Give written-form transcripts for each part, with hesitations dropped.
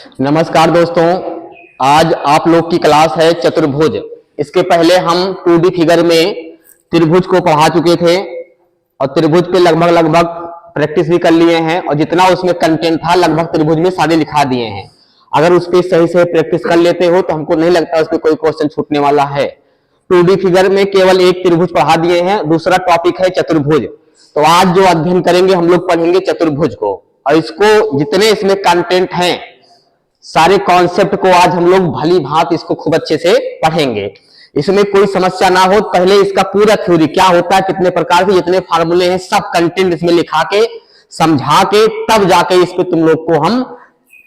नमस्कार दोस्तों, आज आप लोग की क्लास है चतुर्भुज। इसके पहले हम 2D फिगर में त्रिभुज को पढ़ा चुके थे और त्रिभुज पे लगभग प्रैक्टिस भी कर लिए हैं और जितना उसमें कंटेंट था लगभग त्रिभुज में सारे लिखा दिए हैं। अगर उस पर सही से प्रैक्टिस कर लेते हो तो हमको नहीं लगता उस पर कोई क्वेश्चन छूटने वाला है। 2D फिगर में केवल एक त्रिभुज पढ़ा दिए हैं, दूसरा टॉपिक है चतुर्भुज। तो आज जो अध्ययन करेंगे हम लोग पढ़ेंगे चतुर्भुज को, और इसको जितने इसमें कंटेंट हैं सारे कॉन्सेप्ट को आज हम लोग भली भांति इसको खूब अच्छे से पढ़ेंगे। इसमें कोई समस्या ना हो, पहले इसका पूरा थ्योरी क्या होता है, कितने प्रकार के जितने फार्मूले हैं सब कंटेंट इसमें लिखा के समझा के तब जाके इस पे तुम लोग को हम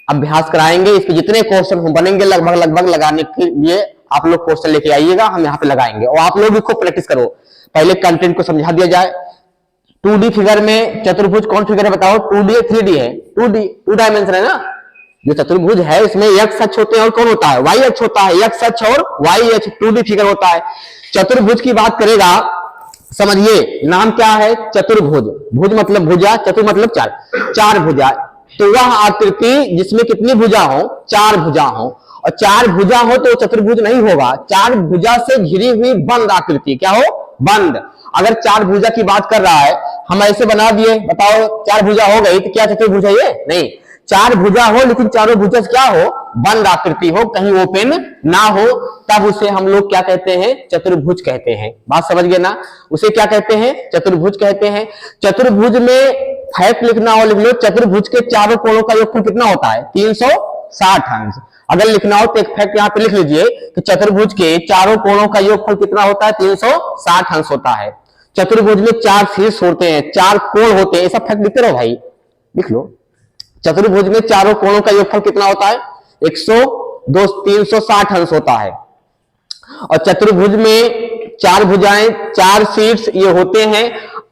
अभ्यास कराएंगे। इसके जितने क्वेश्चन हम बनेंगे लगभग लगाने के लिए आप लोग क्वेश्चन लेके आइएगा, हम यहाँ पे लगाएंगे और आप लोग इसको प्रैक्टिस करो। पहले कंटेंट को समझा दिया जाए। 2D फिगर में चतुर्भुज कौन फिगर है बताओ? 2D है 3D है? 2D, 2 डायमेंशन है ना। जो चतुर्भुज है इसमें x अक्ष होते हैं और कौन होता है? y अक्ष होता है। x अक्ष और y अक्ष 2D फिगर होता है। चतुर्भुज की बात करेगा, समझिए नाम क्या है? चतुर्भुज। भुज मतलब भुजा, चतुर मतलब चार, चार भुजा। तो वह आकृति जिसमें कितनी भुजा हो? चार भुजा हो। और चार भुजा हो तो चतुर्भुज नहीं होगा। चार भुजा से घिरी हुई बंद आकृति क्या हो? बंद। अगर चार भुजा की बात कर रहा है, हम ऐसे बना दिए, बताओ चार भुजा हो गई तो क्या चतुर्भुज है ये? नहीं। चार भुजा हो लेकिन चारों भुजा क्या हो? बंद आकृति हो, कहीं ओपन ना हो, तब उसे हम लोग क्या कहते हैं? चतुर्भुज कहते हैं। बात समझ गए ना? उसे क्या कहते हैं? चतुर्भुज कहते हैं। चतुर्भुज में फैक्ट लिखना हो लिख लो, चतुर्भुज के चारों कोणों का योगफल कितना होता है? 360 अंश। अगर लिखना हो तो एक फैक्ट यहाँ पे लिख लीजिए कि चतुर्भुज के चारों कोणों का योगफल कितना होता है? 360 अंश होता है। चतुर्भुज में चार शीर्ष होते हैं, चार कोण होते हैं, ऐसा फैक्ट लिखते रहो भाई, लिख लो। चतुर्भुज में चारों कोणों का योगफल कितना होता है? 360 अंश होता है। और चतुर्भुज में चार भुजाएं, चार शीर्ष ये होते हैं।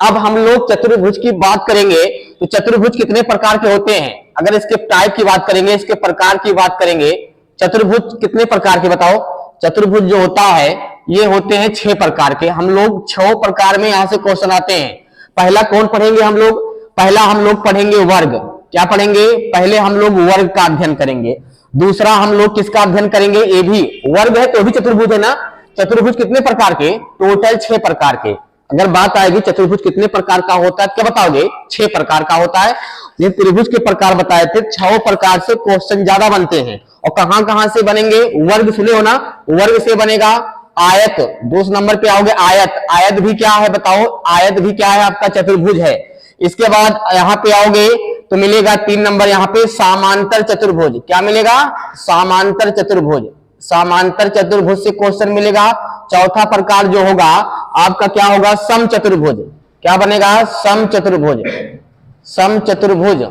अब हम लोग चतुर्भुज की बात करेंगे तो चतुर्भुज कितने प्रकार के होते हैं? अगर इसके टाइप की बात करेंगे, इसके प्रकार की बात करेंगे, चतुर्भुज कितने प्रकार के बताओ? चतुर्भुज जो होता है ये होते हैं 6 प्रकार के। हम लोग 6 प्रकार में यहां से क्वेश्चन आते हैं। पहला कौन पढ़ेंगे हम लोग? पहला हम लोग पढ़ेंगे वर्ग। क्या पढ़ेंगे? पहले हम लोग वर्ग का अध्ययन करेंगे। दूसरा हम लोग किसका अध्ययन करेंगे? ये भी वर्ग है तो भी चतुर्भुज है ना। चतुर्भुज कितने प्रकार के? टोटल 6 प्रकार के। अगर बात आएगी चतुर्भुज कितने प्रकार का होता है, क्या बताओगे? 6 प्रकार का होता है। ये त्रिभुज के प्रकार बताए थे, 6 प्रकार से क्वेश्चन ज्यादा बनते हैं। और कहां कहां से बनेंगे? वर्ग सुने हो ना, वर्ग से बनेगा आयत। 2 नंबर पे आओगे आयत। आयत भी क्या है बताओ? आयत भी क्या है? आपका चतुर्भुज है। इसके बाद यहां पे आओगे तो मिलेगा 3 नंबर यहां पे समांतर चतुर्भुज। क्या मिलेगा? समांतर चतुर्भुज। समांतर चतुर्भुज से क्वेश्चन मिलेगा। चौथा प्रकार जो होगा आपका क्या होगा? सम चतुर्भुज। क्या बनेगा? सम चतुर्भुज। सम चतुर्भुज,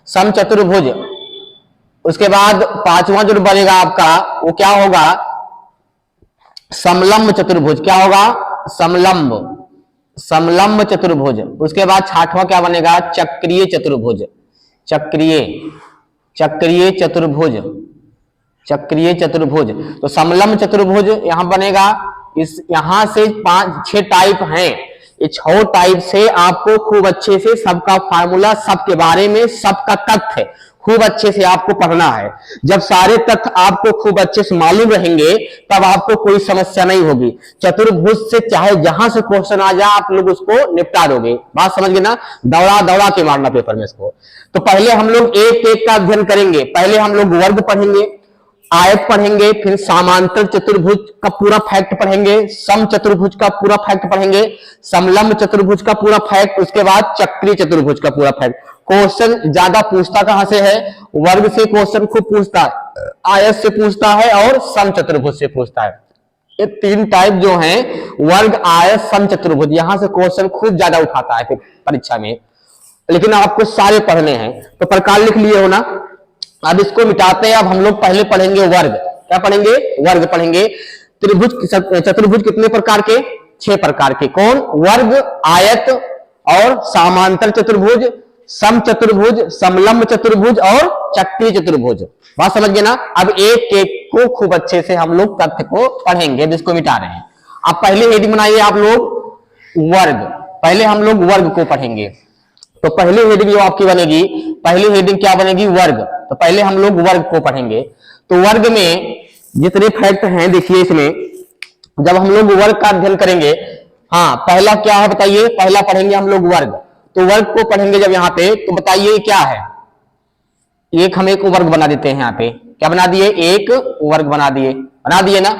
सम चतुर्भुज। उसके बाद 5वां जो बनेगा आपका वो क्या होगा? समलंब चतुर्भुज। क्या होगा? समलंब, समलंब चतुर्भुज। उसके बाद 6वां क्या बनेगा? चक्रीय चतुर्भुज। चक्रीय, चक्रीय चतुर्भुज, चक्रीय चतुर्भुज। तो समलंब चतुर्भुज यहां बनेगा। इस यहां से 5-6 टाइप हैं। ये 6 टाइप से आपको खूब अच्छे से सबका फार्मूला, सबके बारे में, सबका तथ्य खूब अच्छे से आपको पढ़ना है। जब सारे तथ्य आपको खूब अच्छे से मालूम रहेंगे तब आपको कोई समस्या नहीं होगी। चतुर्भुज से चाहे जहां से क्वेश्चन आ जाए आप लोग उसको निपटा दोगे। बात समझ गए ना? दौड़ा दौड़ा के मारना पेपर में इसको। तो पहले हम लोग एक एक का अध्ययन करेंगे। पहले हम लोग वर्ग पढ़ेंगे, आयत पढ़ेंगे, फिर समांतर चतुर्भुज का पूरा फैक्ट पढ़ेंगे, सम चतुर्भुज का पूरा फैक्ट पढ़ेंगे, समलंब चतुर्भुज का पूरा फैक्ट, उसके बाद चक्रीय चतुर्भुज का पूरा फैक्ट। क्वेश्चन ज्यादा पूछता कहां से है? वर्ग से क्वेश्चन खूब पूछता है, आयत से पूछता है और सम चतुर्भुज से पूछता है। ये 3 टाइप जो हैं, वर्ग, आयत, सम चतुर्भुज, यहां से क्वेश्चन खूब ज्यादा उठाता है परीक्षा में। लेकिन आपको सारे पढ़ने हैं। तो प्रकार लिख लिए हो ना? अब इसको मिटाते हैं। अब हम लोग पहले पढ़ेंगे वर्ग। क्या पढ़ेंगे? वर्ग पढ़ेंगे। त्रिभुज, चतुर्भुज कितने प्रकार के? 6 प्रकार के। कौन? वर्ग, आयत और समांतर चतुर्भुज, सम चतुर्भुज, समलंब चतुर्भुज और चक्रीय चतुर्भुज। बात समझ गए ना? अब एक एक को खूब अच्छे से हम लोग तथ्य को पढ़ेंगे जिसको मिटा रहे हैं। अब पहले हेडिंग बनाइए आप लोग वर्ग। पहले हम लोग वर्ग को पढ़ेंगे। तो पहली हेडिंग जो आपकी बनेगी, पहली हेडिंग क्या बनेगी, वर्ग। तो पहले हम लोग वर्ग को पढ़ेंगे। तो वर्ग में जितने फैक्ट हैं देखिए, इसमें जब हम लोग वर्ग का अध्ययन करेंगे, हाँ पहला क्या है बताइए, पहला पढ़ेंगे हम लोग वर्ग। तो वर्ग को पढ़ेंगे जब यहाँ पे, तो बताइए क्या है, एक हम एक वर्ग बना देते हैं। यहाँ पे क्या बना दिए, एक वर्ग बना दिए ना,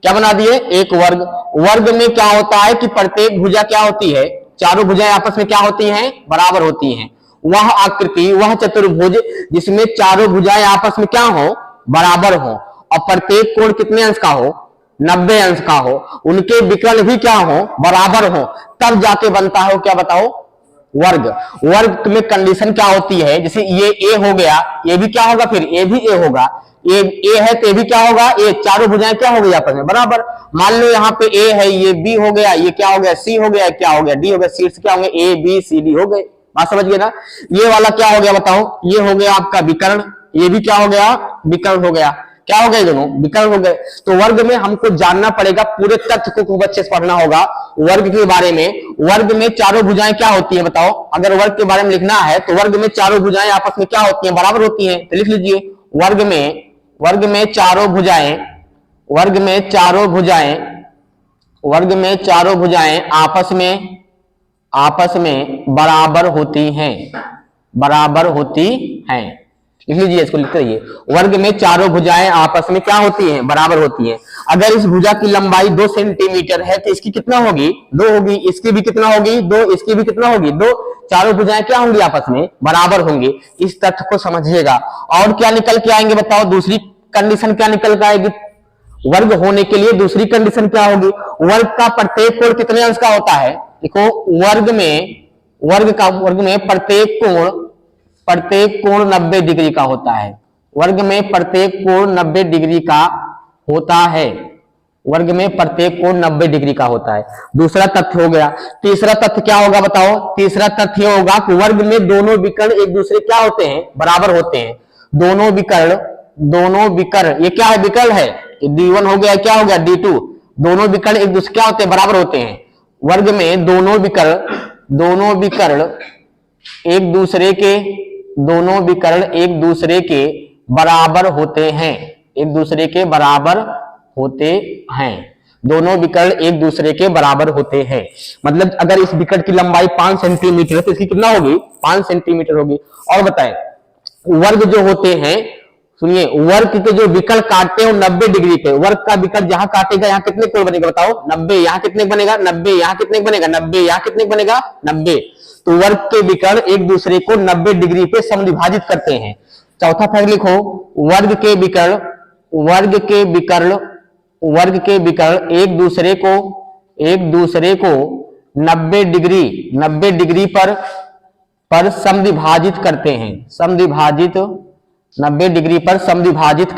क्या बना दिए, एक वर्ग। वर्ग में क्या होता है कि प्रत्येक भुजा क्या होती है, चारों भुजाएं आपस में क्या होती हैं, बराबर होती हैं। वह आकृति, वह चतुर्भुज जिसमें चारों भुजाएं आपस में क्या हो, बराबर हो, और प्रत्येक कोण कितने अंश का हो, 90 अंश का हो, उनके विकर्ण भी क्या हो, बराबर हो, तब जाके बनता है क्या बताओ, वर्ग। वर्ग में कंडीशन क्या होती है, जैसे ये ए हो गया, ये भी क्या होगा, फिर ए भी ए होगा, ए है तो ये भी क्या होगा, ए, चारों भुजाएं क्या हो गई आपस में बराबर। मान लो यहाँ पे ए है, ये बी हो गया, ये क्या हो गया, सी हो गया, क्या हो गया, डी हो गया, सी क्या होंगे, ए बी सी डी हो गए। बात समझ गए ना। ये वाला क्या हो गया बताओ, ये हो गया आपका विकर्ण, ये भी क्या हो गया, विकर्ण हो गया, क्या हो गए, दोनों विकर्ण हो गए। तो वर्ग में हमको जानना पड़ेगा, पूरे तथ्य को खूब अच्छे से पढ़ना होगा वर्ग के बारे में। वर्ग में चारों भुजाएं क्या होती हैं बताओ, अगर वर्ग के बारे में लिखना है तो वर्ग में चारों भुजाएं आपस में क्या होती हैं, बराबर होती हैं। तो लिख लीजिए, वर्ग में चारों भुजाएं, वर्ग में चारों भुजाएं, वर्ग में चारों भुजाएं आपस में बराबर होती हैं, बराबर होती हैं। लिख लीजिए, इसको लिखते रहिए, वर्ग में चारों भुजाएं आपस में क्या होती हैं, बराबर होती हैं। अगर इस भुजा की लंबाई 2 सेंटीमीटर है तो इसकी कितना होगी, 2 होगी, इसकी भी कितना होगी, 2, इसकी भी कितना होगी, 2। चारों भुजाएं क्या होंगी, आपस में बराबर होंगी। इस तथ्य को समझिएगा। और क्या निकल के आएंगे बताओ, दूसरी कंडीशन क्या निकल के आएगी, वर्ग होने के लिए दूसरी कंडीशन क्या होगी, वर्ग का प्रत्येक कोण कितने अंश का होता है। देखो, वर्ग में प्रत्येक कोण 90 डिग्री का होता है। वर्ग में प्रत्येक कोण 90 डिग्री का होता है, वर्ग में प्रत्येक कोण 90 डिग्री का होता है। दूसरा तथ्य हो गया। तीसरा तथ्य क्या होगा बताओ, तीसरा तथ्य होगा कि वर्ग में दोनों विकर्ण एक दूसरे क्या होते हैं, बराबर होते हैं। दोनों विकर्ण ये क्या है, विकर्ण है, D1 हो गया, क्या हो गया, D2। दोनों विकर्ण एक दूसरे क्या होते हैं, बराबर होते हैं। वर्ग में दोनों विकर्ण एक दूसरे के बराबर होते हैं, एक दूसरे के बराबर होते हैं। दोनों विकर्ण एक दूसरे के बराबर होते हैं। मतलब अगर इस विकर्ण की लंबाई 5 सेंटीमीटर है तो इसकी कितना होगी, 5 सेंटीमीटर होगी। और बताएं, वर्ग जो होते हैं, सुनिए, वर्ग के जो विकर्ण काटते हैं 90 डिग्री पे, वर्ग का विकर्ण जहां काटेगा यहाँ कितने कोण बनेगा बताओ, 90। यहाँ कितने बनेगा, 90। यहाँ कितने बनेगा, 90। यहाँ कितने बनेगा, 90। तो वर्ग के विकर्ण एक दूसरे को 90 डिग्री पे समद्विभाजित करते हैं। चौथा फैक्ट लिखो, वर्ग के विकर्ण एक दूसरे को 90 डिग्री पर समद्विभाजित करते हैं, 90 डिग्री पर समद्विभाजित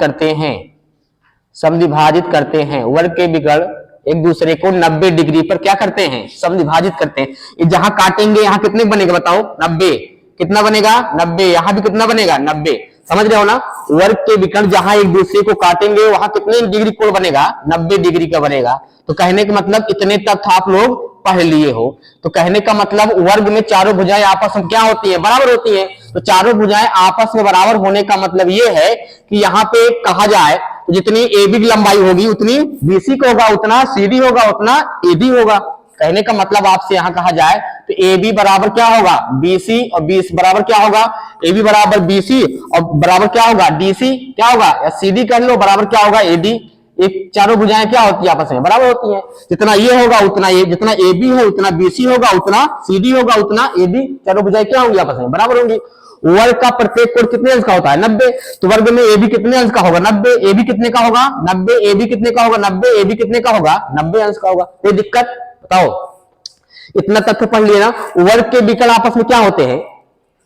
करते हैं। वर्ग के विकर्ण एक दूसरे को 90 डिग्री पर क्या करते हैं, समद्विभाजित करते हैं। ये जहां काटेंगे यहाँ कितने बनेगा बताओ, 90। कितना बनेगा, 90। यहाँ भी कितना बनेगा, 90। समझ रहे हो ना। वर्ग के विकर्ण जहां एक दूसरे को काटेंगे वहां कितने डिग्री कोण बनेगा, 90 डिग्री का बनेगा। तो कहने का मतलब इतने तक आप लोग पढ़ लिए हो। तो कहने का मतलब वर्ग में चारों भुजाएं आपस में क्या होती है, बराबर होती है। तो चारों भुजाएं आपस में बराबर होने का मतलब ये है कि यहाँ पे कहा जाए जितनी AB की लंबाई होगी उतनी BC को होगा, उतना CD होगा, उतना AD होगा। कहने का मतलब आपसे यहां कहा जाए तो AB बराबर क्या होगा, BC, और BC बराबर क्या होगा, AB बराबर BC, और बराबर क्या होगा, DC क्या होगा, या CD कर लो, बराबर क्या होगा, AD। एक चारों भुजाएं क्या होती है, आपस में बराबर होती हैं। जितना ये होगा उतना ये, जितना AB है उतना BC होगा, उतना CD होगा, उतना AD। चारों भुजाएं क्या होंगी, आपस में बराबर होंगी। वर्ग का प्रत्येक कोण कितने अंश का होता है, 90। तो वर्ग में AB कितने अंश का होगा, 90। AB कितने का होगा, 90। AB कितने का होगा, 90। AB कितने का होगा, 90 अंश का होगा। कोई दिक्कत बताओ। इतना तथ्य पढ़ लिया ना। वर्ग के विकर्ण आपस में क्या होते हैं,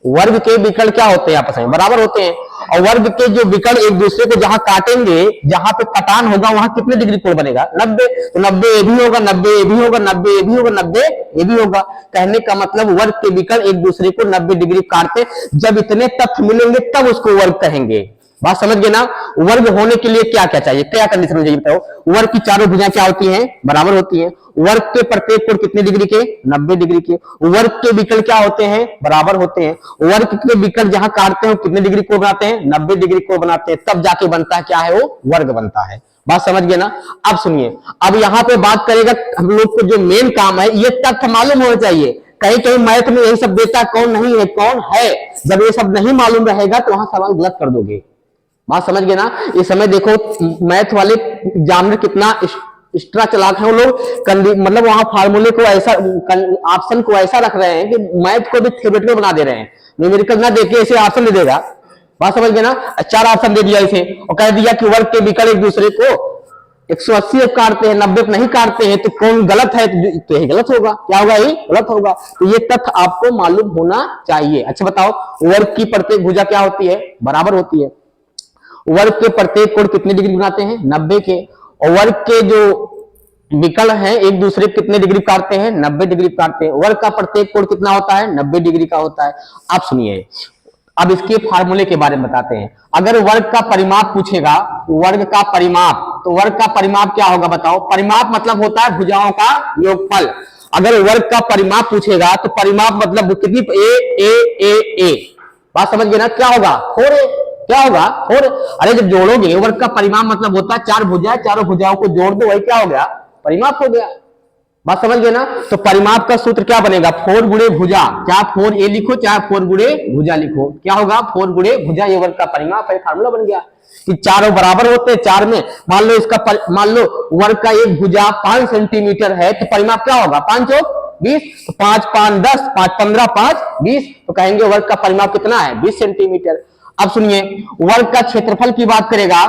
वर्ग के विकर्ण क्या होते हैं, आपस में बराबर होते हैं। और वर्ग के जो विकर्ण एक दूसरे को जहां काटेंगे, जहां पे कटान होगा वहां कितने डिग्री कोण बनेगा, 90। तो 90 AB होगा, 90 AB होगा, 90 AB होगा, 90 AB होगा। कहने का मतलब वर्ग के विकर्ण एक दूसरे को 90 डिग्री काटते, जब इतने तथ्य मिलेंगे तब उसको वर्ग कहेंगे। बात समझ गए ना। वर्ग होने के लिए क्या क्या चाहिए, क्या कंडीशन हो जाएगी बताओ। वर्ग की चारों भुजाएं क्या होती हैं, बराबर होती हैं। वर्ग के प्रत्येक कोण कितने डिग्री के, 90 डिग्री के। वर्ग के विकर्ण क्या होते हैं, बराबर होते हैं। वर्ग के विकर्ण जहां काटते हैं कितने डिग्री कोण बनाते हैं, 90 डिग्री कोण बनाते हैं, तब जाके बनता है क्या है, वो वर्ग बनता है। बात समझ गए ना। अब सुनिए, अब यहां पे बात करेगा हम लोग को जो मेन काम है, ये तथ्य मालूम होना चाहिए। कहीं कहीं मैथ में यही सब देता कौन नहीं है, कौन है। जब ये सब नहीं मालूम रहेगा तो वहां सवाल गलत कर दोगे। बात समझ गए ना। इस समय देखो मैथ वाले एग्जामिनर कितना एक्स्ट्रा चालाक है वो लोग, मतलब वहां फार्मूले को ऐसा, ऑप्शन को ऐसा रख रहे हैं कि मैथ को भी थ्योरेटिकल बना दे रहे हैं। न्यूमेरिकल ना देके ऐसे ऑप्शन दे देगा। बात समझ गए ना। 4 ऑप्शन दे दिया इसे और कह दिया कि वर्ग के विकर्ण एक दूसरे को 180 काटते हैं, 90 नहीं काटते हैं, तो कौन गलत है, तो यही गलत होगा। क्या होगा, यही गलत होगा। तो ये तथ्य आपको मालूम होना चाहिए। अच्छा बताओ, वर्ग की प्रत्येक भुजा क्या होती है, बराबर होती है। वर्ग के प्रत्येक कोण कितने डिग्री बनाते हैं, 90 के। और वर्ग के जो विकर्ण हैं एक दूसरे कितने डिग्री काटते हैं, 90 डिग्री काटते हैं। वर्ग का प्रत्येक कोण कितना होता है, 90 डिग्री का होता है। अब सुनिए, अब इसके फार्मूले के बारे में बताते हैं। अगर वर्ग का परिमाप पूछेगा, वर्ग का परिमाप, तो वर्ग का परिमाप क्या होगा बताओ। परिमाप मतलब होता है भुजाओं का योगफल। अगर वर्ग का परिमाप पूछेगा तो परिमाप मतलब कितनी, ए। बात समझ गए ना। क्या होगा, 4a। क्या होगा, 4। अरे जब जोड़ोगे, वर्ग का परिमाप मतलब होता है 4 भुजाएं, चारों भुजाओं को जोड़ दो, वही क्या हो गया, परिमाप हो गया। बात समझ गए ना। तो परिमाप का सूत्र क्या बनेगा, 4 गुणे भुजा, क्या 4a लिखो चाहे 4 गुणे भुजा लिखो, क्या होगा, 4 गुणे भुजा, ये वर्ग का परिमाप है। फार्मूला बन गया कि चारों बराबर होते हैं। 4 में मान लो इसका मान लो वर्ग का एक भुजा 5 सेंटीमीटर है, तो परिमाप क्या होगा, 5 चौक 20, तो 5 5 10, 5 15, 5 20, तो कहेंगे वर्ग का परिमाप कितना है, 20 सेंटीमीटर। अब सुनिए, वर्ग का क्षेत्रफल की बात करेगा,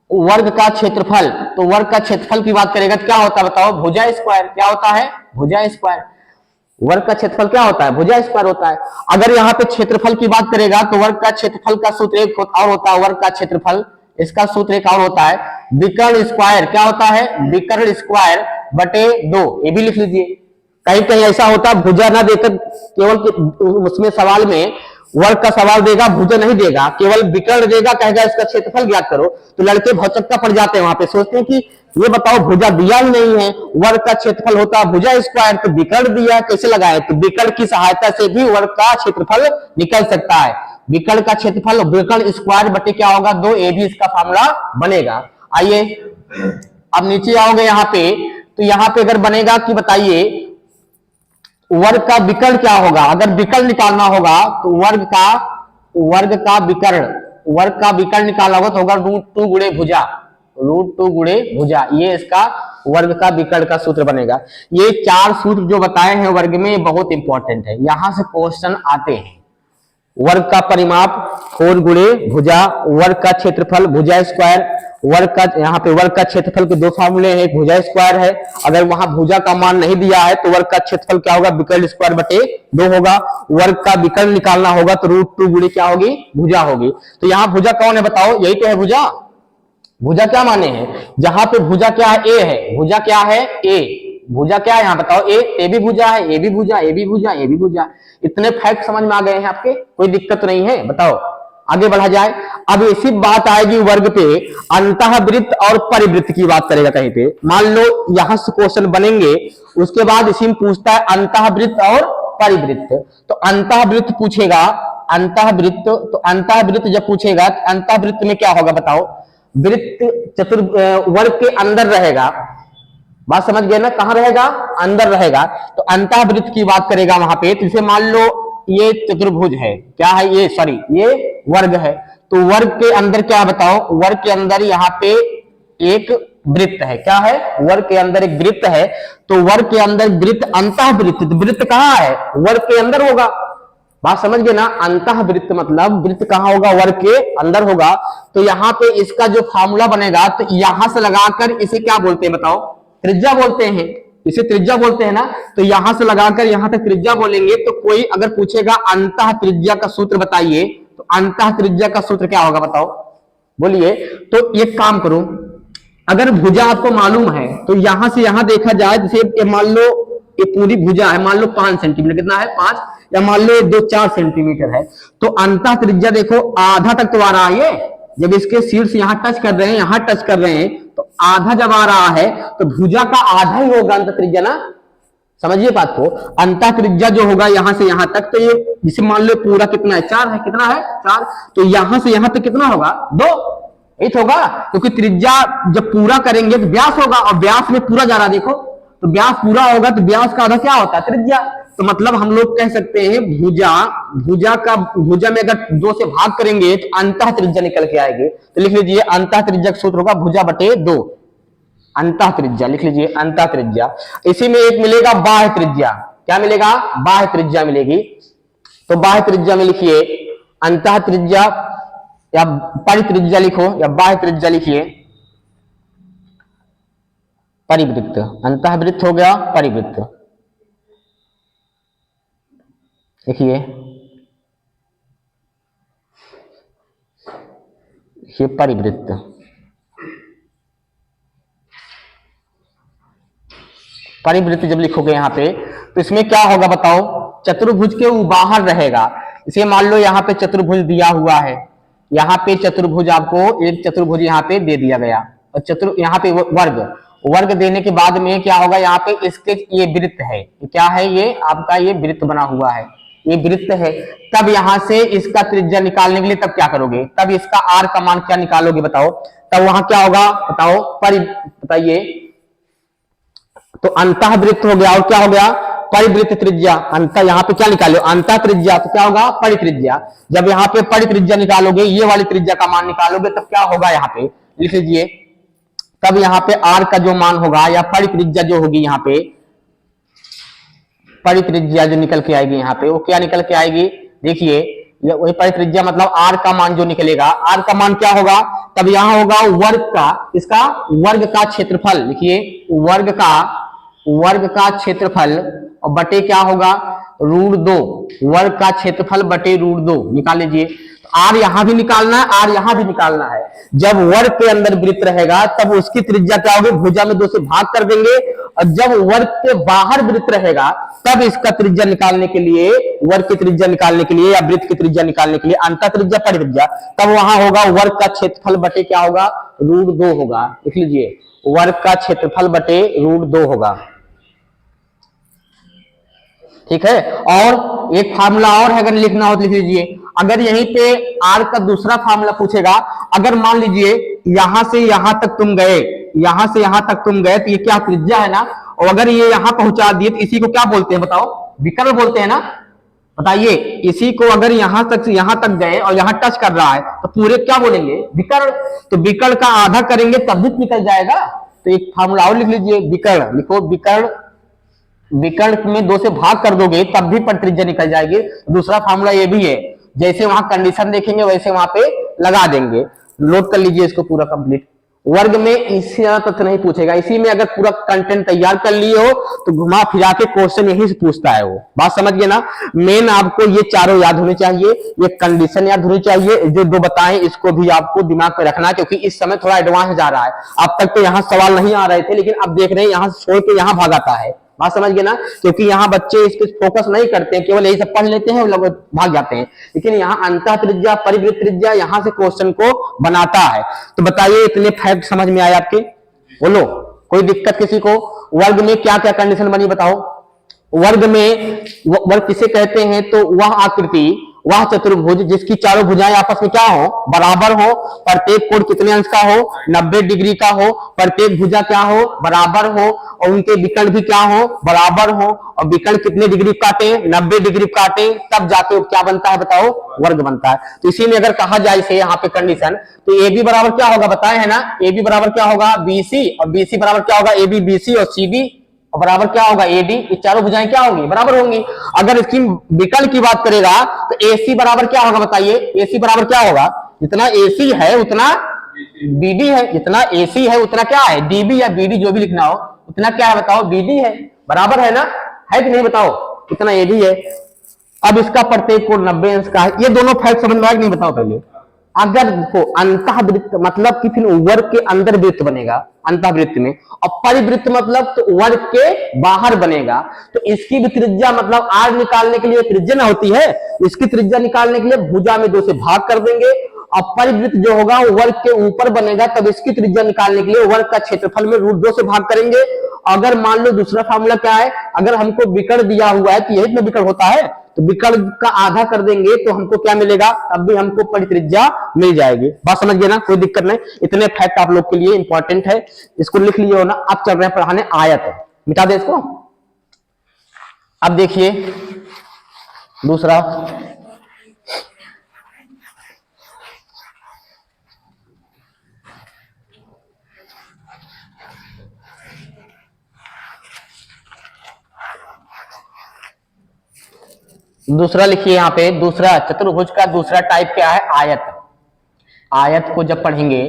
वर्ग का क्षेत्रफल, तो वर्ग का क्षेत्रफल की बात करेगा तो क्या होता है बताओ, भुजा स्क्वायर। क्या होता है, भुजा स्क्वायर। वर्ग का क्षेत्रफल क्या होता है, भुजा स्क्वायर होता है। अगर यहाँ पे क्षेत्रफल की बात करेगा तो वर्ग का क्षेत्रफल का सूत्र एक और होता है, वर्ग का क्षेत्रफल, इसका सूत्र एक और होता है, विकर्ण स्क्वायर। क्या होता है, विकर्ण स्क्वायर बटे 2, ये भी लिख लीजिए। कहीं कहीं ऐसा होता है भुजा ना देकर केवल उसमें सवाल में वर्ग का सवाल देगा, भुजा नहीं देगा, केवल विकर्ण देगा, कहेगा इसका क्षेत्रफल ज्ञात करो, तो लड़के भौचक्का पड़ जाते हैं वहां पे, सोचते हैं कि ये बताओ भुजा दिया ही नहीं है, वर्ग का क्षेत्रफल होता है भुजा स्क्वायर, तो विकर्ण दिया कैसे लगाए, तो विकर्ण की सहायता से भी वर्ग का क्षेत्रफल निकल सकता है। विकर्ण का क्षेत्रफल विकर्ण स्क्वायर बटे क्या होगा, 2, ये भी इसका फॉर्मूला बनेगा। आइए अब नीचे आओगे यहाँ पे, तो यहाँ पे अगर बनेगा कि बताइए वर्ग का विकर्ण क्या होगा। अगर विकर्ण निकालना होगा तो वर्ग का विकर्ण निकालना होगा तो होगा √2 गुणे भुजा, √2 गुणे भुजा, ये इसका वर्ग का विकर्ण का सूत्र बनेगा। ये 4 सूत्र जो बताए हैं वर्ग में बहुत इंपॉर्टेंट है, यहां से क्वेश्चन आते हैं। वर्ग का परिमाप 4 गुणे भुजा, वर्ग का क्षेत्रफल भुजा स्क्वायर, वर्ग का यहाँ पे वर्ग का क्षेत्रफल के 2 फार्मूले हैं, एक भुजा स्क्वायर है, अगर वहां भुजा का मान नहीं दिया है तो वर्ग का क्षेत्रफल क्या होगा, विकर्ण स्क्वायर बटे 2 होगा। वर्ग का विकर्ण निकालना होगा तो √2 गुणे क्या होगी, भुजा होगी। तो यहाँ भुजा कौन है बताओ, यही तो है भुजा। भुजा क्या माने हैं, जहां पे भुजा क्या है, ए है, भुजा क्या है, ए, भुजा क्या है यहाँ बताओ, ए भी भुजा है, ए भी भुजा, ए भी भुजा, ए भी भुजा। इतने फैक्ट समझ में आ गए हैं आपके, कोई दिक्कत नहीं है, बताओ आगे बढ़ा जाए। अब इसी बात आएगी वर्ग पे, अंतःवृत्त और परिवृत्त की बात करेगा कहीं पे। मान लो यहां से क्वेश्चन बनेंगे, उसके बाद इसी में पूछता है अंतःवृत्त और परिवृत्त। तो अंतःवृत्त पूछेगा, अंतःवृत्त, तो अंतःवृत्त जब पूछेगा तो अंतःवृत्त में क्या होगा बताओ, वृत्त वर्ग के अंदर रहेगा। बात समझ गए ना, कहां रहेगा, अंदर रहेगा। तो अंतःवृत्त की बात करेगा वहां पे, तो इसे मान लो ये चतुर्भुज है, क्या है ये, सॉरी ये वर्ग है, तो वर्ग के अंदर क्या बताओ, वर्ग के अंदर यहाँ पे एक वृत्त है, क्या है, वर्ग के अंदर एक वृत्त है। तो वर्ग के अंदर वृत्त, अंतःवृत्त, वृत्त कहाँ है, वर्ग के अंदर होगा। बात समझ गए ना, अंतःवृत्त मतलब वृत्त कहाँ होगा, वर्ग के अंदर होगा। तो यहाँ पे इसका जो फॉर्मूला बनेगा, तो यहां से लगाकर इसे क्या बोलते हैं बताओ, त्रिज्या बोलते हैं, इसे त्रिज्या बोलते हैं ना। तो यहां से लगाकर यहां तक त्रिज्या बोलेंगे। तो कोई अगर पूछेगा अंतः त्रिज्या का सूत्र बताइए, तो अंतः त्रिज्या का सूत्र क्या होगा बताओ, बोलिए। तो एक काम करो, अगर भुजा आपको मालूम है तो यहां से यहां देखा जाए, जैसे मान लो ये पूरी भुजा है, मान लो 5 सेंटीमीटर, कितना है 5, या मान लो 2-4 सेंटीमीटर है, तो अंतः त्रिज्या देखो आधा तक तो आ रहा है, जब इसके शीर्ष यहाँ टच कर रहे हैं, यहाँ टच कर रहे हैं, तो आधा जब आ रहा है तो भुजा का आधा ही होगा अंत त्रिज्या ना। समझिए बात को, अंतः त्रिज्या जो होगा यहां से यहां तक, तो ये जिसे मान लो पूरा कितना है 4 है, कितना है 4, तो यहां से यहां तक कितना होगा 2, यही होगा, क्योंकि त्रिज्या जब पूरा करेंगे तो व्यास होगा, और व्यास में पूरा जा रहा देखो, तो व्यास पूरा होगा तो व्यास का आधा क्या होता है त्रिज्या। तो मतलब हम लोग कह सकते हैं भुजा में अगर 2 से भाग करेंगे तो अंतः त्रिज्या निकल के आएगी। तो लिख लीजिए अंतः त्रिज्या का सूत्र होगा भुजा बटे 2, अंतः त्रिज्या लिख लीजिए अंतः त्रिज्या। इसी में एक मिलेगा बाह्य त्रिज्या, क्या मिलेगा बाह्य त्रिज्या मिलेगी। तो बाह्य त्रिज्या में लिखिए अंतः त्रिज्या या परित्रिज्या लिखो या बाह्य त्रिज्या लिखिए, परिवृत्त, अंतःवृत्त हो गया परिवृत्त, देखिए ये परिवृत्त। परिवृत्त जब लिखोगे यहां पे तो इसमें क्या होगा बताओ, चतुर्भुज के बाहर रहेगा। इसे मान लो यहाँ पे चतुर्भुज दिया हुआ है, यहाँ पे चतुर्भुज आपको एक चतुर्भुज यहाँ पे दे दिया गया, और यहाँ पे वर्ग देने के बाद में क्या होगा, यहाँ पे इसके ये वृत्त है, क्या है ये आपका ये वृत्त बना हुआ है, ये वृत्त है। तब यहां से इसका त्रिज्या निकालने के लिए तब क्या करोगे, तब इसका आर का मान क्या निकालोगे बताओ, तब वहां क्या होगा बताओ, बताइए, तो अंतः वृत्त हो गया और क्या हो गया परिवृत्त त्रिज्या। अंतः यहाँ पे क्या निकालो अंतः त्रिज्या, तो क्या होगा परित्रिज्या। जब यहाँ पे परित्रिज्या निकालोगे, ये वाली त्रिज्या का मान निकालोगे, तब क्या होगा यहाँ पे लिख लीजिए, तब यहाँ पे आर का जो मान होगा या परित्रिज्या जो होगी, यहाँ पे परित्रिज्या जो निकल के आएगी यहाँ पे वो क्या निकल के आएगी, देखिए वही परित्रिज्या मतलब आर का मान जो निकलेगा, आर का मान क्या होगा, तब यहाँ होगा वर्ग का, इसका वर्ग का क्षेत्रफल, लिखिए वर्ग का क्षेत्रफल और बटे क्या होगा √2, वर्ग का क्षेत्रफल बटे √2 निकाल लीजिए। आर यहां भी निकालना है, आर यहां भी निकालना है। जब वर्ग के अंदर वृत्त रहेगा तब उसकी त्रिज्या क्या होगी, भुजा में 2 से भाग कर देंगे, और जब वर्ग के बाहर वृत्त रहेगा तब इसका त्रिज्या निकालने के लिए, वर्ग की त्रिज्या निकालने के लिए या वृत्त की त्रिज्या निकालने के लिए अंतः त्रिज्या परित्रिज्या, तब वहां होगा वर्ग का क्षेत्रफल बटे क्या होगा √2 होगा। लिख लीजिए वर्ग का क्षेत्रफल बटे √2 होगा, ठीक है। और एक फार्मूला और है, अगर लिखना हो तो लिख लीजिए। अगर यहीं पे आर का दूसरा फार्मूला पूछेगा, अगर मान लीजिए यहां से यहां तक तुम गए, यहां से यहां तक तुम गए, तो ये क्या त्रिज्या है ना, और अगर ये यहां पहुंचा दिए तो इसी को क्या बोलते हैं बताओ, विकर्ण बोलते हैं ना। बताइए इसी को अगर यहां तक गए और यहां टच कर रहा है तो पूरे क्या बोलेंगे विकर्ण। तो विकर्ण का आधा करेंगे तब भी निकल जाएगा। तो एक फार्मूला और लिख लीजिए, विकर्ण लिखो, विकर्ण में 2 से भाग कर दोगे तब भी परित्रिज्या निकल जाएगी। दूसरा फार्मूला ये भी है, जैसे वहां कंडीशन देखेंगे वैसे वहां पे लगा देंगे। नोट कर लीजिए इसको पूरा कंप्लीट। वर्ग में इससे तथ्य नहीं पूछेगा, इसी में अगर पूरा कंटेंट तैयार कर लिए हो तो घुमा फिरा के क्वेश्चन यही से पूछता है वो, बात समझ गए ना। मेन आपको ये चारों याद होने चाहिए, ये कंडीशन याद होनी चाहिए, जो 2 बताएं इसको भी आपको दिमाग में रखना, क्योंकि इस समय थोड़ा एडवांस जा रहा है। अब तक तो यहाँ सवाल नहीं आ रहे थे, लेकिन अब देख रहे हैं यहाँ से छोड़ के यहाँ भागाता है, बात समझ गए ना। क्योंकि यहाँ बच्चे इस पे फोकस नहीं करते हैं, केवल यही सब पढ़ लेते हैं लोग भाग जाते हैं। लेकिन यहाँ अंतः त्रिज्या परिवृत्त त्रिज्या यहाँ से क्वेश्चन को बनाता है। तो बताइए इतने फैक्ट समझ में आए आपके, बोलो कोई दिक्कत किसी को। वर्ग में क्या क्या कंडीशन बनी बताओ। वर्ग किसे कहते हैं, तो वह आकृति, वह चतुर्भुज जिसकी चारों भुजाएं आपस में क्या हो बराबर हो, प्रत्येक कोण कितने अंश का हो 90 डिग्री का हो, प्रत्येक भुजा क्या हो बराबर हो, और उनके विकर्ण भी क्या हो बराबर हो, और विकर्ण कितने डिग्री काटे 90 डिग्री काटे, तब जाके क्या बनता है बताओ वर्ग बनता है। तो इसी में अगर कहा जाए इसे यहाँ पे कंडीशन, तो ए बी बराबर क्या होगा बताए है ना, ए बी बराबर क्या होगा BC, और BC बराबर क्या होगा AB BC, और CD और बराबर क्या होगा AD। ये चारों भुजाएं क्या होंगी बराबर होंगी। अगर इसकी विकर्ण की बात करेगा तो AC बराबर क्या होगा बताइए, AC बराबर क्या होगा, जितना AC है उतना BD है, जितना AC है उतना क्या है DB या BD, जो भी लिखना हो उतना क्या है बताओ BD है, बराबर है ना, है कि नहीं बताओ, इतना AB है। अब इसका प्रत्येक कोण 90 अंश का है। ये दोनों फैक्ट समझ में आए नहीं बताओ पहले। अगर देखो अंतःवृत्त मतलब कि फिर वर्ग के अंदर वृत्त बनेगा अंतःवृत्त में, और परिवृत्त मतलब तो वर्ग के बाहर बनेगा, तो इसकी भी त्रिज्या मतलब आर निकालने के लिए त्रिज्या ना होती है, इसकी त्रिज्या निकालने के लिए भुजा में 2 से भाग कर देंगे, अब परिवृत्त जो होगा वो वर्ग के ऊपर बनेगा, तब इसकी त्रिज्या निकालने के लिए वर्ग का क्षेत्रफल में √2 से भाग करेंगे। अगर मान लो दूसरा फार्मूला क्या है, अगर हमको विकर्ण दिया हुआ है तो यही में विकर्ण होता है, तो विकर्ण का आधा कर देंगे तो हमको क्या मिलेगा, तब भी हमको परित्रिज्या मिल जाएगी। बात समझ गए ना, कोई दिक्कत नहीं। इतने फैक्ट आप लोग के लिए इंपॉर्टेंट है, इसको लिख लिए हो ना। अब चल रहे हैं पढ़ाने आयत, मिटा दे इसको। अब देखिए दूसरा, दूसरा लिखिए यहाँ पे, दूसरा चतुर्भुज का दूसरा टाइप क्या है, आयत। आयत को जब पढ़ेंगे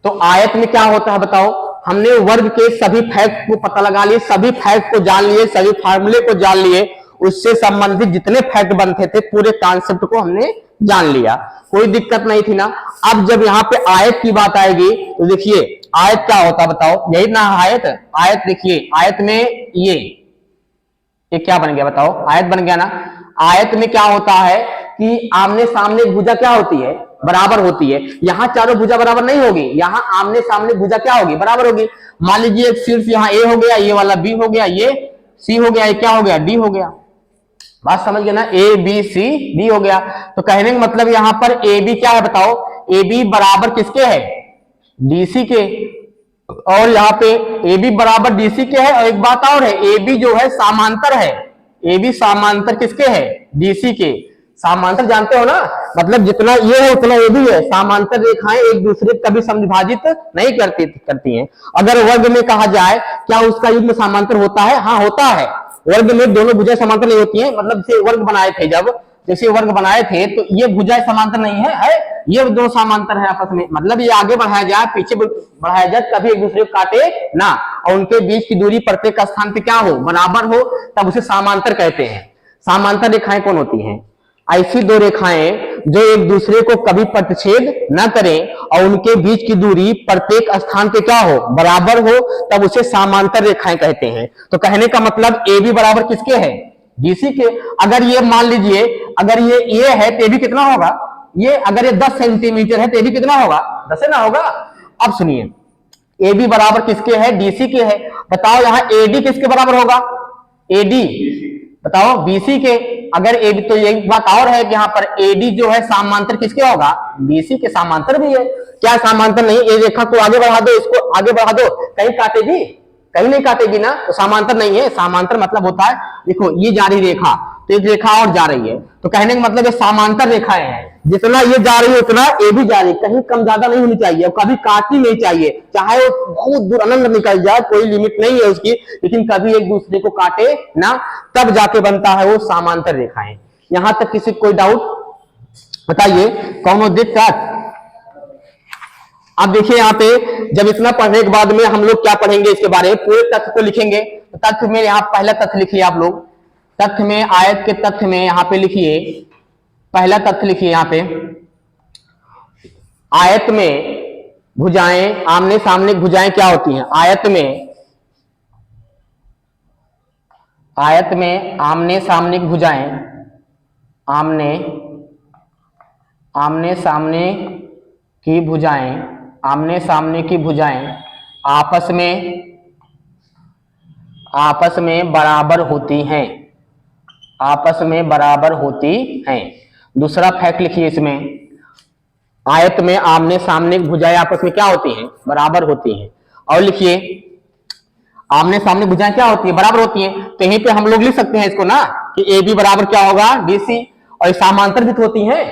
तो आयत में क्या होता है बताओ। हमने वर्ग के सभी फैक्ट को पता लगा लिए, सभी फैक्ट को जान लिए, सभी फार्मूले को जान लिए, उससे संबंधित जितने फैक्ट बनते थे पूरे कॉन्सेप्ट को हमने जान लिया, कोई दिक्कत नहीं थी ना। अब जब यहाँ पे आयत की बात आएगी तो देखिए आयत क्या होता है बताओ, यही ना आयत। आयत देखिए, आयत में ये क्या बन गया बताओ, आयत बन गया ना। आयत में क्या होता है कि आमने सामने भुजा क्या होती है, बराबर होती है। यहां चारों भुजा बराबर नहीं होगी, यहां आमने सामने भुजा क्या होगी, बराबर होगी। मान लीजिए सिर्फ यहाँ ए हो गया, ये वाला बी हो गया, ये सी हो गया, ये क्या हो गया, डी हो गया। बात समझ गए ना, ए बी सी डी हो गया। तो कहने का मतलब यहाँ पर ए बी क्या है बताओ, ए बी बराबर किसके है, डीसी के। और यहाँ पे ए बी बराबर डीसी के है। और एक बात और है, ए बी जो है समांतर है, ए बी समांतर किसके है, डीसी के। समांतर जानते हो ना, मतलब जितना ये है उतना ये भी है। समांतर रेखाएं एक दूसरे को कभी समविभाजित नहीं करती हैं। अगर वर्ग में कहा जाए क्या उसका युग्म समांतर होता है, हाँ होता है। वर्ग में दोनों भुजाएं समांतर नहीं होती हैं, मतलब जैसे वर्ग बनाए थे, जब जैसे वर्ग बनाए थे तो ये भुजाएं समांतर नहीं है, ये दो समांतर है आपस में। मतलब ये आगे बढ़ाया जाए पीछे बढ़ाया जाए कभी एक दूसरे को काटे ना, और उनके बीच की दूरी प्रत्येक स्थान पे क्या हो, बराबर हो, तब उसे समांतर कहते हैं। समांतर रेखाएं कौन होती हैं, ऐसी दो रेखाएं जो एक दूसरे को कभी प्रतिच्छेद न करें और उनके बीच की दूरी प्रत्येक स्थान पे क्या हो, बराबर हो, तब उसे समांतर रेखाएं कहते हैं। तो कहने का मतलब ए बी बराबर किसके है, डीसी के। अगर ये मान लीजिए अगर ये है तो ए बी कितना होगा, ये अगर ये 10 सेंटीमीटर है तो ए बी कितना होगा, 10 ना होगा। अब सुनिए, ए बी बराबर किसके है, डीसी के है। बताओ यहाँ एडी किसके बराबर होगा, एडी बताओ बीसी के। अगर एडी, तो एक बात और है कि यहाँ पर एडी जो है समांतर किसके होगा, बीसी के समांतर भी है। क्या समांतर नहीं, ये रेखा को आगे बढ़ा दो, इसको आगे बढ़ा दो, कहीं काटेगी, कहीं नहीं काटेगी ना, तो समांतर नहीं है। समांतर मतलब होता है, देखो ये जा रही रेखा तो एक रेखा और जा रही है, तो कहने का मतलब ये समांतर रेखाएं हैं। जितना ये जा रही है उतना ये भी जा रही है, कहीं कम ज्यादा नहीं होनी चाहिए, और कभी काटनी नहीं चाहिए, चाहे वो बहुत दूर अनंत निकल जाए, कोई लिमिट नहीं है उसकी, लेकिन कभी एक दूसरे को काटे ना, तब जाके बनता है वो समांतर रेखाएं। यहां तक किसी कोई डाउट बताइए, कौन दिक्कत। अब देखिए यहाँ पे जब इतना पढ़ने के बाद में हम लोग क्या पढ़ेंगे, इसके बारे में पूरे तथ्य को लिखेंगे। तो तथ्य में यहाँ पहला तथ्य लिखिए आप लोग, तथ्य में आयत के तथ्य में यहाँ पे लिखिए, पहला तथ्य लिखिए यहाँ पे, आयत में भुजाएं आमने सामने भुजाएं क्या होती हैं, आयत में आमने सामने भुजाएं, आमने सामने की भुजाएं आपस में बराबर होती हैं, आपस में बराबर होती हैं। दूसरा फैक्ट लिखिए इसमें, आयत में आमने सामने भुजाएं आपस में क्या होती हैं, बराबर होती हैं। और लिखिए आमने सामने भुजाएं क्या होती है, बराबर होती हैं। तो यहीं पे हम लोग लिख सकते हैं इसको ना कि ए बी बराबर क्या होगा, डीसी, और समांतर भी होती हैं।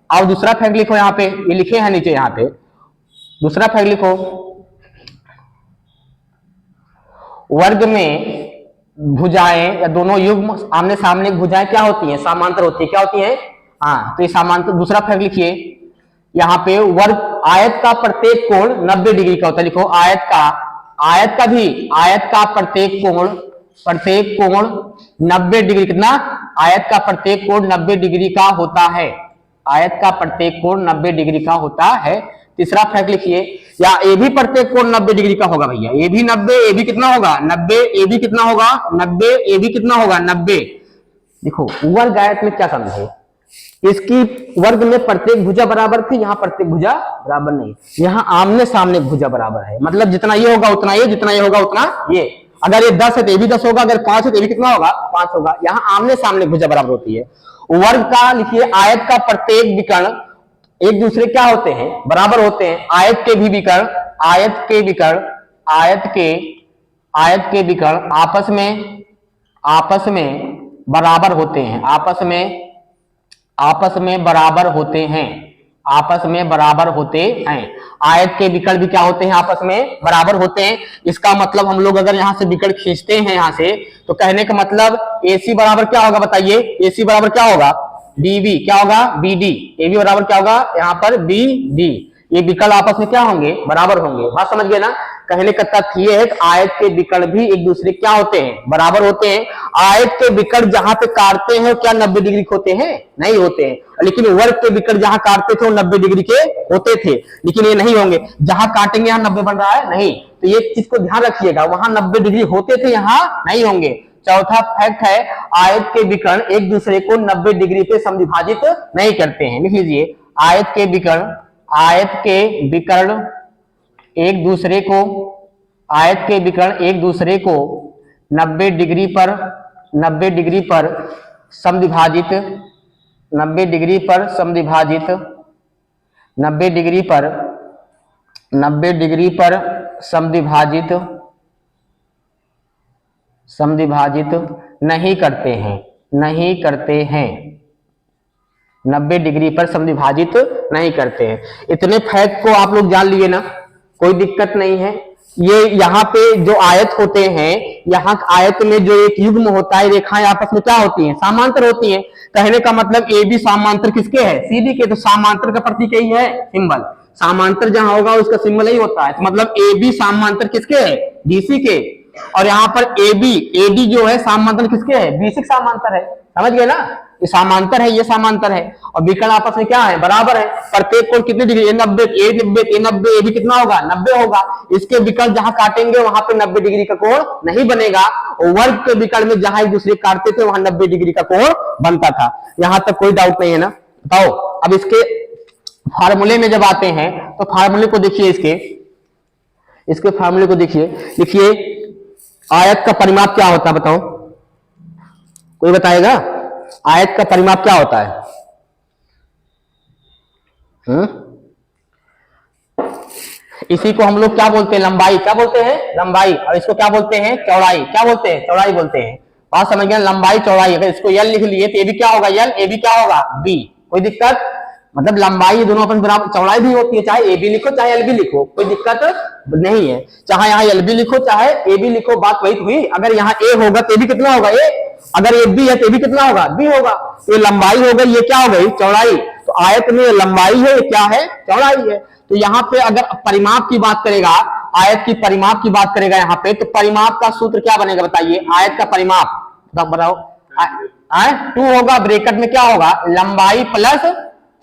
और दूसरा फैक्ट लिखो यहाँ पे, ये लिखे हैं नीचे यहाँ पे, दूसरा फैक्ट लिखो, वर्ग में भुजाएं या दोनों युग्म आमने सामने भुजाएं क्या होती हैं, समांतर होती है, क्या होती है, हाँ, तो ये समांतर। दूसरा फैक्ट लिखिए यहाँ पे, वर्ग आयत का प्रत्येक कोण 90 डिग्री का होता है। लिखो आयत का प्रत्येक कोण 90 डिग्री, कितना, आयत का प्रत्येक कोण 90 डिग्री का होता है, आयत का प्रत्येक कोण 90 डिग्री का होता है। तीसरा फैक्ट लिखिए, या ए भी प्रत्येक कोण 90 डिग्री का होगा भैया, ए भी 90, ए भी कितना होगा 90, ए भी कितना होगा 90, ए भी कितना होगा 90। देखो वर्ग आयत में क्या समझे, इसकी वर्ग में प्रत्येक भुजा बराबर थी, यहाँ प्रत्येक भुजा बराबर नहीं, यहाँ आमने सामने भुजा बराबर है, मतलब जितना ये होगा उतना ये, जितना ये होगा उतना ये। अगर ये 10 है तो ये भी 10 होगा, अगर 5 है तो ये भी कितना होगा 5 होगा। यहाँ आमने सामने भुजा बराबर होती है। वर्ग का लिखिए, आयत का प्रत्येक विकर्ण एक दूसरे क्या होते हैं बराबर होते हैं। आयत के भी विकर्ण, आयत के विकर्ण, आयत के विकर्ण आपस में बराबर होते हैं, आपस में बराबर होते हैं, आपस में बराबर होते हैं। आयत के विकर्ण भी क्या होते हैं, आपस में बराबर होते हैं। इसका मतलब हम लोग अगर यहां से विकर्ण खींचते हैं यहां से, तो कहने का मतलब AC बराबर क्या होगा बताइए, AC बराबर क्या होगा BB, क्या होगा BD, AB बराबर क्या होगा यहाँ पर BD। ये विकर्ण आपस में क्या होंगे बराबर होंगे। बात समझ गए ना। कहने का तथ्य ये है कि आयत के विकर्ण भी एक दूसरे क्या होते हैं बराबर होते हैं। आयत के विकर्ण जहां पे काटते हैं क्या 90 डिग्री के होते हैं, नहीं होते हैं, लेकिन वर्ग के विकर्ण जहां काटते थे वो 90 डिग्री के होते थे, लेकिन ये नहीं होंगे। जहां काटेंगे यहाँ 90 बन रहा है नहीं, तो ये चीज को ध्यान रखिएगा, वहां 90 डिग्री होते थे यहाँ नहीं होंगे। चौथा फैक्ट है, आयत के विकर्ण एक दूसरे को 90 डिग्री पे समविभाजित नहीं करते हैं। लिख लीजिए, आयत के विकर्ण एक दूसरे को, आयत के विकर्ण एक दूसरे को 90 डिग्री पर समविभाजित, 90 डिग्री पर समविभाजित, 90 डिग्री पर समविभाजित नहीं करते हैं, 90 डिग्री पर समविभाजित नहीं करते हैं। इतने फैक्ट को आप लोग जान लिए ना, कोई दिक्कत नहीं है। ये यहाँ पे जो आयत होते हैं, यहाँ आयत में जो एक युग्म होता है, रेखाएं आपस में क्या होती हैं समांतर होती हैं। कहने का मतलब AB समांतर किसके है CD के, तो समांतर का प्रतीक यही है सिंबल, समांतर जहां होगा उसका सिंबल यही होता है। तो मतलब AB समांतर किसके है BC के, और यहाँ पर AD जो है समांतर किसके है BC के समांतर है। समझ गए ना, ये समांतर है, ये समांतर है, और विकर्ण आपस में क्या है बराबर है। प्रत्येक कोण कितनी डिग्री, 90, A 90, AB कितना होगा 90 होगा। इसके विकर्ण जहां काटेंगे वहां पे 90 डिग्री का कोण नहीं बनेगा, और वर्ग के विकर्ण में जहां एक दूसरे काटते थे वहां 90 डिग्री का कोण बनता था। यहां तक कोई डाउट नहीं है ना। बताओ, अब इसके फार्मूले में जब आते हैं तो फार्मूले को देखिए, इसके फार्मूले को देखिए। लिखिए, आयत का परिमाप क्या होता है बताओ, कोई बताएगा आयत का परिमाप क्या होता है? इसी को हम लोग क्या बोलते हैं लंबाई, क्या बोलते हैं लंबाई, और इसको क्या बोलते हैं चौड़ाई, क्या बोलते हैं चौड़ाई बोलते हैं। बात समझ गए, लंबाई चौड़ाई। अगर इसको L लिख लिए तो ये भी क्या होगा L, ये भी क्या होगा B, कोई दिक्कत, मतलब लंबाई दोनों अपन बराबर, चौड़ाई भी होती है, चाहे AB लिखो चाहे LB लिखो, कोई दिक्कत नहीं है। चाहे यहाँ LB लिखो चाहे AB लिखो, बात वही तो हुई। अगर यहाँ A होगा तो भी कितना होगा A, अगर ये B है तो भी कितना होगा B होगा। ये लंबाई हो गई, ये क्या हो गई चौड़ाई। तो आयत में लंबाई है, ये क्या है चौड़ाई है। तो यहाँ पे अगर परिमाप की बात करेगा, आयत की परिमाप की बात करेगा यहाँ पे, तो परिमाप का सूत्र क्या बनेगा बताइए। आयत का परिमाप बताओ, 2 होगा, ब्रैकेट में क्या होगा लंबाई प्लस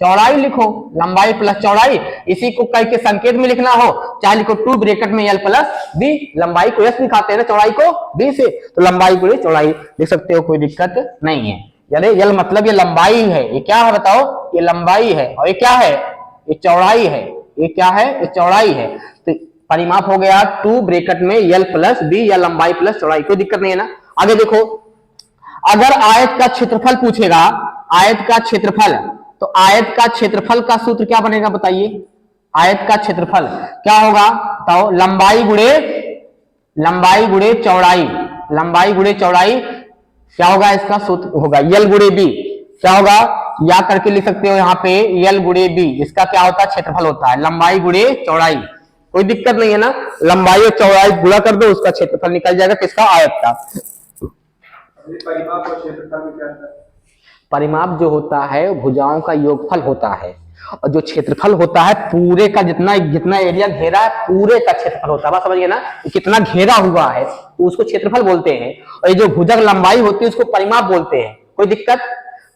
चौड़ाई लिखो, लंबाई प्लस चौड़ाई। इसी को कई के संकेत में लिखना हो चाहे लिखो 2 ब्रैकेट में L प्लस B, लंबाई को S दिखाते हैं ना, चौड़ाई को B से, तो लंबाई को चौड़ाई लिख सकते हो, कोई दिक्कत नहीं है। यानी L मतलब ये लंबाई है, ये क्या है बताओ, ये लंबाई है, और ये क्या है ये चौड़ाई है, ये क्या है ये चौड़ाई है। तो परिमाप हो गया 2 ब्रैकेट में L प्लस B, या लंबाई प्लस चौड़ाई, कोई दिक्कत नहीं है ना। आगे देखो, अगर आयत का क्षेत्रफल पूछेगा, आयत का क्षेत्रफल, तो आयत का क्षेत्रफल का सूत्र क्या बनेगा बताइए। आयत का क्षेत्रफल क्या होगा बताओ, लंबाई गुणे चौड़ाई, लंबाई गुणे चौड़ाई क्या होगा, इसका सूत्र होगा L गुणे B, क्या होगा या करके लिख सकते हो यहाँ पे L गुणे B, इसका क्या होता है क्षेत्रफल होता है लंबाई गुणे चौड़ाई, कोई दिक्कत नहीं है ना। लंबाई और चौड़ाई गुणा कर दो, उसका क्षेत्रफल निकल जाएगा किसका आयत का। परिमाप और क्षेत्रफल में क्या है, परिमाप जो होता है भुजाओं का योगफल होता है, और जो क्षेत्रफल होता है पूरे का जितना एरिया घेरा है पूरे का क्षेत्रफल होता है। बात समझिए ना, कितना घेरा हुआ है तो उसको क्षेत्रफल बोलते हैं, और ये जो भुजक लंबाई होती है उसको परिमाप बोलते हैं, कोई दिक्कत।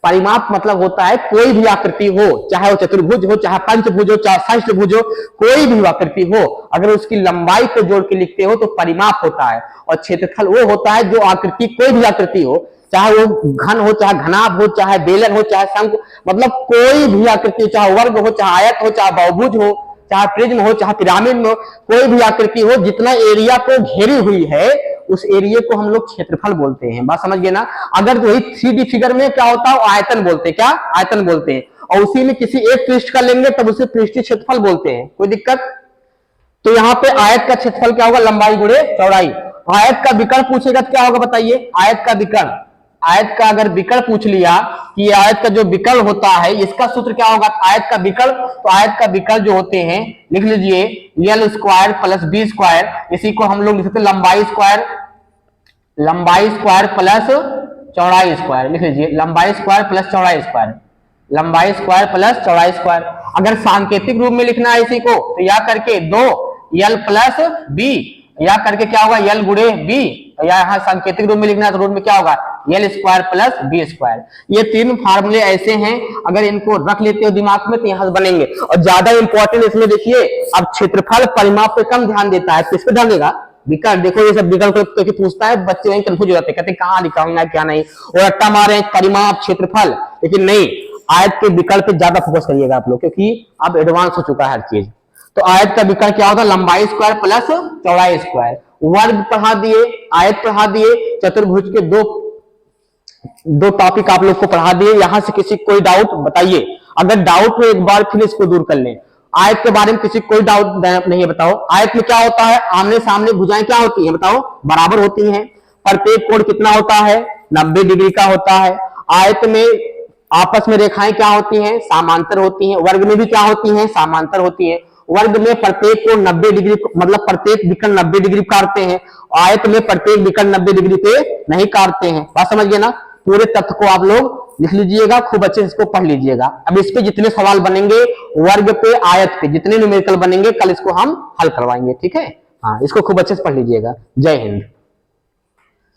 परिमाप मतलब होता है कोई भी आकृति हो, चाहे वो चतुर्भुज हो, चाहे पंचभुज हो, चाहे षष्ठभुज हो, कोई भी आकृति हो, अगर उसकी लंबाई को जोड़ के लिखते हो तो परिमाप होता है। और क्षेत्रफल वो होता है जो आकृति, कोई भी आकृति हो, चाहे वो घन हो, चाहे घनाभ हो, चाहे बेलन हो, चाहे शंख, मतलब कोई भी आकृति, चाहे वर्ग हो, चाहे आयत हो, चाहे बहुभुज हो, चाहे प्रिज्म हो, चाहे पिरामिड हो, कोई भी आकृति हो, जितना एरिया को घेरी हुई है उस एरिया को हम लोग क्षेत्रफल बोलते हैं। बात समझ गए ना। अगर वही 3D फिगर में क्या होता है, आयतन बोलते हैं, क्या आयतन बोलते हैं, और उसी में किसी एक पृष्ठ का लेंगे तब उसे पृष्ठीय क्षेत्रफल बोलते हैं। कोई दिक्कत? तो यहाँ पे आयत का क्षेत्रफल क्या होगा, लंबाई गुणे चौड़ाई। आयत का विकर्ण पूछेगा तो क्या होगा बताइए, आयत का विकर्ण, आयत का अगर विकर्ण पूछ लिया कि आयत का जो विकर्ण होता है इसका सूत्र क्या होगा, आयत का विकर्ण, तो आयत का विकर्ण जो होते हैं लिख लीजिए L square plus B square, इसी को हम लोग लिख सकते हैं लंबाई स्क्वायर, लंबाई स्क्वायर प्लस चौड़ाई स्क्वायर, लिख लीजिए लंबाई स्क्वायर प्लस चौड़ाई स्क्वायर, लंबाई स्क्वायर प्लस चौड़ाई स्क्वायर। अगर सांकेतिक रूप में लिखना है इसी को तो या करके 2 एल प्लस बी, या करके क्या होगा एल गुणे बी, या यहाँ सांकेतिक रूप में लिखना है तो रूप में क्या होगा L square plus B square. ये तीन फार्मूले ऐसे हैं, अगर इनको रख लेते हो दिमाग में तो यहाँ बनेंगे। और ज्यादा इंपॉर्टेंट इसमें देखिए, अब क्षेत्रफल परिमाप पे कम ध्यान देता है, किस पे ध्यान देगा, विकर्ण। देखो ये सब विकर्ण को पूछता है, बच्चे वहीं कंफ्यूज हो जाते हैं, कहते कहाँ लिखा होगा क्या नहीं, और रट्टा मारे परिमाप क्षेत्रफल, लेकिन नहीं, आयत के विकर्ण पे ज्यादा फोकस करिएगा आप लोग, क्योंकि अब एडवांस हो चुका है हर चीज। तो आयत का विकर्ण क्या होता है, लंबाई स्क्वायर प्लस चौड़ाई स्क्वायर। वर्ग पढ़ा दिए, आयत पढ़ा दिए, चतुर्भुज के दो टॉपिक आप लोग को पढ़ा दिए। यहां से किसी कोई डाउट बताइए, अगर डाउट हो एक बार फिर इसको दूर कर लें। आयत के बारे में किसी कोई डाउट नहीं है, बताओ आयत में क्या होता है, आमने सामने भुजाएं क्या होती हैं, बताओ बराबर होती हैं। प्रत्येक कोण कितना होता है, 90 डिग्री का होता है। आयत में आपस में रेखाएं क्या होती हैं, समांतर होती हैं। वर्ग में भी क्या होती हैं, समांतर होती है। वर्ग में प्रत्येक को 90 डिग्री, मतलब प्रत्येक विकर्ण 90 डिग्री काटते हैं, आयत में प्रत्येक विकर्ण 90 डिग्री पे नहीं काटते हैं। बात समझ गए ना। पूरे तथ्य को आप लोग लिख लीजिएगा, खूब अच्छे से इसको पढ़ लीजिएगा। अब इस पे जितने सवाल बनेंगे, वर्ग पे आयत पे जितने न्यूमेरिकल बनेंगे, कल इसको हम हल करवाएंगे, ठीक है। हाँ, इसको खूब अच्छे से पढ़ लीजिएगा। जय हिंद।